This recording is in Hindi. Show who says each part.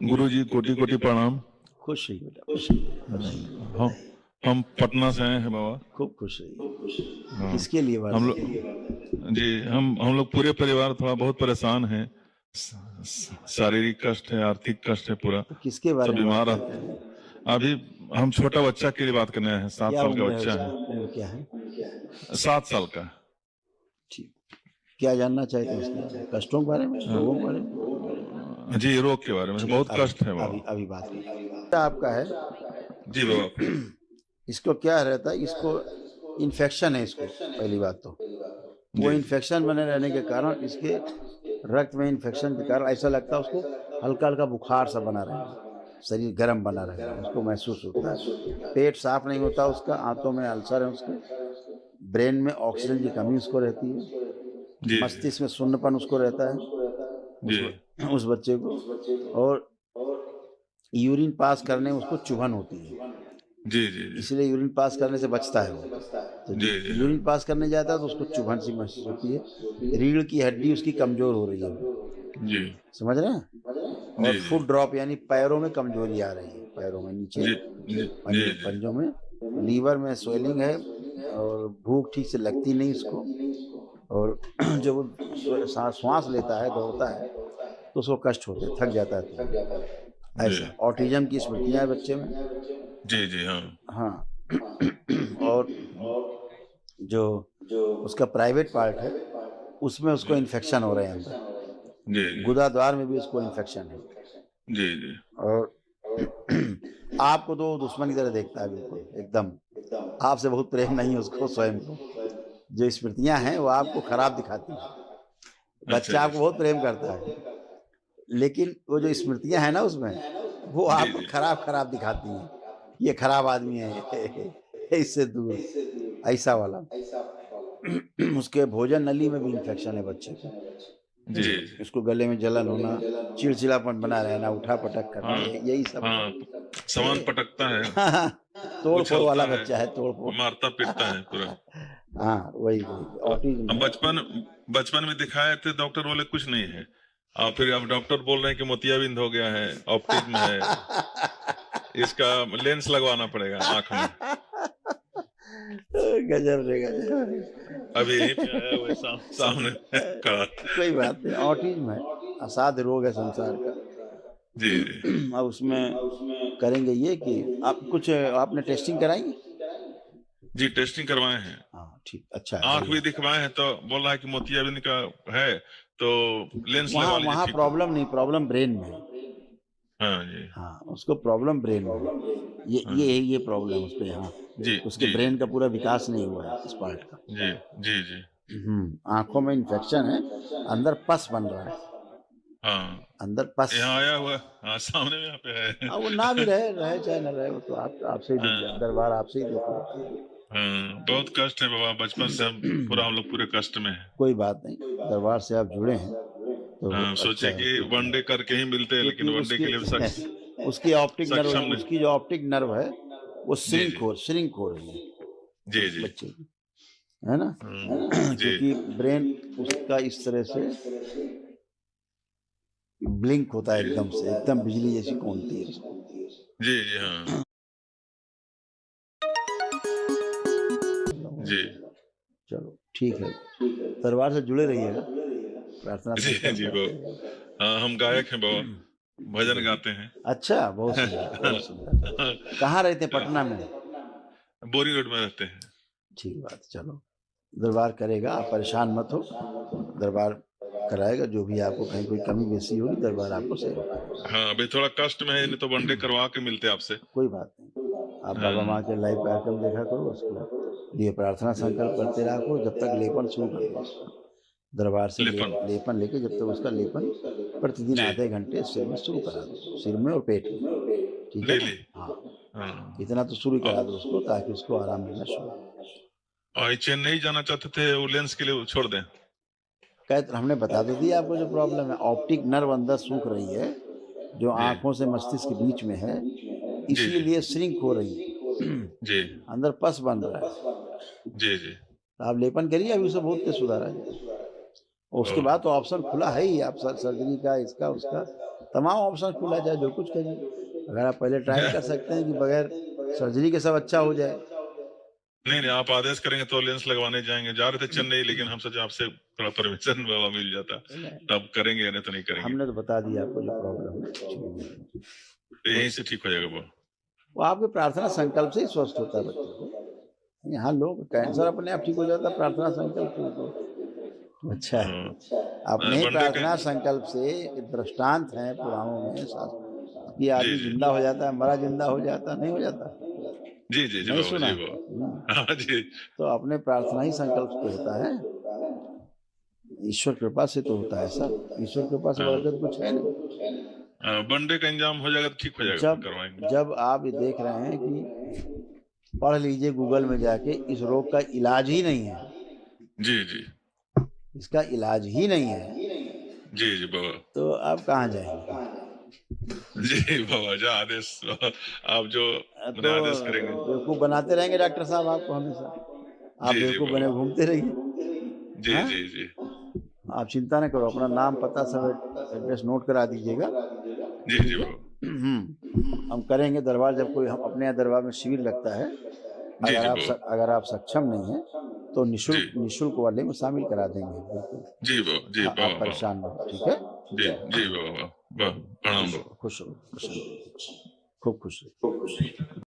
Speaker 1: गुरुजी कोटि कोटि प्रणाम।
Speaker 2: खुश रहिए बेटा, खुश रहिए,
Speaker 1: हम हम पटना से आए हैं बाबा।
Speaker 2: खूब खुश रहिए।
Speaker 1: हाँ,
Speaker 2: किसके लिए बात
Speaker 1: हम
Speaker 2: है?
Speaker 1: लोग जी हम लोग पूरे परिवार थोड़ा बहुत परेशान हैं। शारीरिक कष्ट है, आर्थिक कष्ट है, पूरा
Speaker 2: तो किसके बारे
Speaker 1: सब
Speaker 2: में बात
Speaker 1: बीमार
Speaker 2: करते हैं?
Speaker 1: है। अभी हम छोटा बच्चा के लिए बात करने आए हैं। 7
Speaker 2: क्या
Speaker 1: साल का
Speaker 2: उम्र है
Speaker 1: बच्चा
Speaker 2: उसकी?
Speaker 1: है।
Speaker 2: उम्र क्या है?
Speaker 1: 7 साल का।
Speaker 2: ठीक। क्या जानना चाहते हैं उसके बारे में? कष्टों के बारे में, रोगों के बारे में?
Speaker 1: जी, रोग के बारे में
Speaker 2: ठीक,
Speaker 1: बहुत
Speaker 2: अभी
Speaker 1: कष्ट है
Speaker 2: अभी
Speaker 1: बाबा।
Speaker 2: अभी बात करें। आपका है
Speaker 1: जी बाबा।
Speaker 2: इसको क्या रहता है? इसको इन्फेक्शन है। इसको पहली बात तो वो
Speaker 1: जी
Speaker 2: इन्फेक्शन बने रहने के कारण, इसके रक्त में इन्फेक्शन के कारण ऐसा लगता है उसको, हल्का हल्का बुखार सा बना रहेगा, शरीर गर्म बना रहेगा, उसको महसूस होता है। पेट साफ नहीं होता उसका, आंतों में अल्सर है उसके, ब्रेन में ऑक्सीजन की कमी उसको रहती है,
Speaker 1: जी
Speaker 2: मस्तिष्क में शून्यपन उसको रहता है
Speaker 1: जी
Speaker 2: उस बच्चे को, और यूरिन पास करने में उसको चुभन होती है,
Speaker 1: जी जी जी
Speaker 2: इसलिए यूरिन पास करने से बचता है वो। तो
Speaker 1: जी जी हाँ
Speaker 2: यूरिन पास करने जाता है तो उसको चुभन सी महसूस होती है, रीढ़ की हड्डी उसकी कमजोर हो रही है,
Speaker 1: जी
Speaker 2: समझ रहे हैं? और
Speaker 1: जी
Speaker 2: फुट ड्रॉप यानी पैरों में कमजोरी आ रही है, पैरों में नीचे
Speaker 1: जी जी जी जी
Speaker 2: पंजों में, लीवर में स्वेलिंग है, और भूख ठीक से लगती नहीं इसको, और जब वो श्वास लेता है, दौड़ता है, तो उसको कष्ट होते, थक जाता है तो
Speaker 1: जी
Speaker 2: ऐसा। ऑटिज्म की स्मृतियाँ है बच्चे में।
Speaker 1: जी जी हाँ
Speaker 2: हाँ। और जो उसका प्राइवेट पार्ट है, उसमें उसको इन्फेक्शन हो रहे हैं अंदर,
Speaker 1: जी जी
Speaker 2: गुदाद्वार में भी उसको इन्फेक्शन है।
Speaker 1: जी जी
Speaker 2: और आपको तो दुश्मन की तरह देखता है, बिल्कुल एकदम आपसे बहुत प्रेम नहीं है उसको, स्वयं को। जो स्मृतियां हैं वो आपको खराब दिखाती हैं।
Speaker 1: अच्छा
Speaker 2: बच्चा
Speaker 1: जी
Speaker 2: आपको बहुत प्रेम करता है, लेकिन वो जो स्मृतियां हैं ना उसमें, वो
Speaker 1: जी
Speaker 2: आपको
Speaker 1: जी
Speaker 2: खराब खराब दिखाती हैं। ये खराब आदमी है, इससे दूर, ऐसा वाला। उसके भोजन नली में भी इन्फेक्शन है बच्चे को।
Speaker 1: जी जी
Speaker 2: उसको गले में जलन होना, चिड़चिड़ापन बना रहना, उठा पटक करना,
Speaker 1: हाँ
Speaker 2: यही सब
Speaker 1: हाँ सामान पटकता है,
Speaker 2: तोड़ फोड़
Speaker 1: उछलता
Speaker 2: वाला
Speaker 1: है,
Speaker 2: बच्चा है, तोड़ फोड़।
Speaker 1: मारता पीटता है पूरा।
Speaker 2: हाँ, वही वही ऑटिज्म
Speaker 1: अब
Speaker 2: है।
Speaker 1: बचपन में दिखाए थे, डॉक्टर बोले कुछ नहीं है। और फिर अब डॉक्टर बोल रहे हैं कि मोतियाबिंद हो गया है, ऑप्टिज्म है, इसका लेंस लगवाना पड़ेगा आंख में।
Speaker 2: गजब रे गजब।
Speaker 1: अभी यहीं पे आया हुआ है, सामने खड़ा।
Speaker 2: कोई बात नहीं, ऑटिज्म है, असाध्य रोग है संसार का।
Speaker 1: जी जी
Speaker 2: अब उसमें करेंगे ये कि आप कुछ, आपने टेस्टिंग कराई?
Speaker 1: जी टेस्टिंग करवाए हैं,
Speaker 2: हाँ ठीक, अच्छा है,
Speaker 1: आंख
Speaker 2: बढ़िया।
Speaker 1: भी दिखवाए हैं, तो बोल रहा है कि मोतियाबिंद का है, तो लेंस
Speaker 2: वहाँ
Speaker 1: लगवा लीजिए,
Speaker 2: वहाँ
Speaker 1: ठीक हो।
Speaker 2: प्रॉब्लम नहीं, प्रॉब्लम ब्रेन में है।
Speaker 1: हाँ जी
Speaker 2: हाँ, उसको प्रॉब्लम ब्रेन में है।
Speaker 1: हाँ
Speaker 2: ये प्रॉब्लम उस पे, हाँ।
Speaker 1: जी
Speaker 2: उसके
Speaker 1: जी जी
Speaker 2: ब्रेन का पूरा विकास नहीं हुआ है इस पार्ट का।
Speaker 1: जी जी जी
Speaker 2: आंखों में इन्फेक्शन है, अंदर पस बन रहा है,
Speaker 1: हाँ
Speaker 2: अंदर पस।
Speaker 1: यहाँ आया हुआ, हाँ सामने में यहाँ पे है।
Speaker 2: हाँ, वो ना भी रहे चाहे ना रहे, वो तो आपसे ही दिख जाए,
Speaker 1: हाँ
Speaker 2: दरबार आपसे ही देख लेता है।
Speaker 1: हाँ बहुत कष्ट है बाबा, बचपन से हम लोग पूरे कष्ट में है।
Speaker 2: कोई बात नहीं, दरबार से आप जुड़े हैं तो
Speaker 1: हाँ
Speaker 2: अच्छा
Speaker 1: सोचे
Speaker 2: है,
Speaker 1: कि
Speaker 2: क्योंकि
Speaker 1: वनडे करके ही मिलते हैं, लेकिन वनडे के लिए भी
Speaker 2: उसकी ऑप्टिक नर्व,
Speaker 1: सक्षम नहीं।
Speaker 2: उसकी जो ऑप्टिक नर्व है वो
Speaker 1: जी जी
Speaker 2: श्रिंक हो रही है
Speaker 1: जी जी
Speaker 2: बच्चे की, है ना?
Speaker 1: जी
Speaker 2: क्योंकि ब्रेन उसका इस तरह से ब्लिंक होता है,
Speaker 1: जी
Speaker 2: एकदम से, एकदम बिजली जैसी कौनती है उसको।
Speaker 1: जी जी हाँ जी
Speaker 2: चलो ठीक है, दरबार से जुड़े रहिएगा, प्रार्थना
Speaker 1: जी
Speaker 2: संकल्प
Speaker 1: जी
Speaker 2: करते
Speaker 1: बाबा।
Speaker 2: रहिएगा।
Speaker 1: हाँ हम गायक हैं बाबा, भजन गाते हैं।
Speaker 2: अच्छा, बहुत सुंदर, बहुत सुंदर। कहाँ रहते हैं? पटना में?
Speaker 1: बोरिंग रोड में रहते हैं।
Speaker 2: ठीक बात, चलो दरबार करेगा, आप परेशान मत हो, दरबार कराएगा, जो भी आपको कहीं कोई कमी बेसी होगी दरबार आपको सेवा करेगा।
Speaker 1: हाँ अभी थोड़ा कष्ट में है, नहीं तो वनडे करवा के मिलते आपसे।
Speaker 2: कोई बात नहीं, आप बाबा
Speaker 1: हाँ
Speaker 2: माँ के लाइव कार्यक्रम देखा करो, उसको लिए प्रार्थना संकल्प करते रहा करो, जब तक लेपन शुरू कर दो उसका। दरबार से
Speaker 1: लेपन
Speaker 2: लेपन लेके जब तक उसका लेपन प्रतिदिन
Speaker 1: जी
Speaker 2: आधे घंटे सिर में शुरू करा दो, सिर में और पेट में, ठीक है ना?
Speaker 1: डेली।
Speaker 2: हाँ,
Speaker 1: हाँ
Speaker 2: इतना तो शुरू
Speaker 1: और
Speaker 2: करा दो उसको, ताकि उसको आराम मिलना शुरू हो।
Speaker 1: और चेन्नई जाना चाहते थे, वो लेंस के लिए छोड़ दें।
Speaker 2: हमने बता तो दिया आपको जो प्रॉब्लम है, ऑप्टिक नर्व अंदर सूख रही है, जो
Speaker 1: जी
Speaker 2: आंखों से मस्तिष्क के बीच में है,
Speaker 1: जी जी
Speaker 2: इसीलिए श्रिंक हो रही है।
Speaker 1: जी
Speaker 2: अंदर पस बन रहा है,
Speaker 1: जी जी
Speaker 2: तो आप लेपन करिए, अभी उसे बहुत तेज सुधार आ जाएगा। और
Speaker 1: ओ
Speaker 2: उसके बाद तो ऑप्शन खुला है ही, आप सर्जरी का, इसका उसका, तमाम ऑप्शन खुला, चाहे जो कुछ करिए। अगर आप पहले ट्राई कर सकते हैं कि बगैर सर्जरी के सब अच्छा हो जाए।
Speaker 1: नहीं नहीं, आप आदेश करेंगे तो लेंस लगवाने जाएंगे। जा रहे थे चेन्नई, लेकिन हम सोचे आपसे थोड़ा परमिशन मिल जाता, तब करेंगे, नहीं तो नहीं करेंगे।
Speaker 2: हमने तो बता दिया आपको जो प्रॉब्लम है, कुछ भी नहीं है।
Speaker 1: तो यहीं से ठीक हो जाएगा
Speaker 2: वो आपके प्रार्थना संकल्प से ही स्वस्थ होता है बच्चे को। यहाँ लोग कैंसर अपने आप ठीक हो जाता है प्रार्थना संकल्प से। अच्छा है, अपने ही
Speaker 1: वनडे
Speaker 2: प्रार्थना
Speaker 1: के
Speaker 2: संकल्प से दृष्टांत है पुराणों में, शास्त्र कि
Speaker 1: जी
Speaker 2: आदमी
Speaker 1: जी
Speaker 2: जिंदा हो जाता है, मरा जिंदा हो जाता है, नहीं हो जाता,
Speaker 1: जी जी जी
Speaker 2: नहीं
Speaker 1: बाबा,
Speaker 2: सुना?
Speaker 1: जी बाबा, हाँ जी।
Speaker 2: तो अपने प्रार्थना ही संकल्प से होता है, ईश्वर कृपा से तो होता है सब। ईश्वर कृपा से बढ़कर कुछ है नहीं।
Speaker 1: वनडे का इंजाम हो जाएगा तो ठीक हो जाएगा, फिर
Speaker 2: जब
Speaker 1: करवाएंगे।
Speaker 2: जब आप ये देख रहे हैं कि पढ़ लीजिए गूगल में जाके, इस रोग का इलाज ही नहीं है,
Speaker 1: जी जी
Speaker 2: इसका इलाज ही नहीं है,
Speaker 1: जी जी बाबा,
Speaker 2: तो आप कहाँ जाएंगे?
Speaker 1: जी बाबा, जो आदेश आप जो
Speaker 2: तो
Speaker 1: आदेश करेंगे।
Speaker 2: बेवकूफ बनाते रहेंगे डॉक्टर साहब आपको हमेशा, आप
Speaker 1: जी जी
Speaker 2: बेवकूफ बने
Speaker 1: बाबा,
Speaker 2: घूमते रहिए।
Speaker 1: जी
Speaker 2: हाँ,
Speaker 1: जी जी
Speaker 2: आप चिंता न करो, अपना नाम पता सब एड्रेस नोट करा दीजिएगा,
Speaker 1: जी
Speaker 2: ठीक
Speaker 1: जी
Speaker 2: है?
Speaker 1: बाबा,
Speaker 2: हम करेंगे दरबार, जब कोई हम अपने यहाँ दरबार में शिविर लगता है,
Speaker 1: जी जी बाबा,
Speaker 2: अगर आप सक्षम नहीं हैं तो
Speaker 1: जी
Speaker 2: निशुल्क वाले में शामिल करा देंगे, बिल्कुल।
Speaker 1: जी बाबा, जी
Speaker 2: आप
Speaker 1: बाबा बाबा,
Speaker 2: परेशान ना हो, ठीक है?
Speaker 1: जी जी बाबा, प्रणाम
Speaker 2: खुश
Speaker 1: बाबा।
Speaker 2: रहो, खुश रहो, खुश रहो, खूब खुश रहो।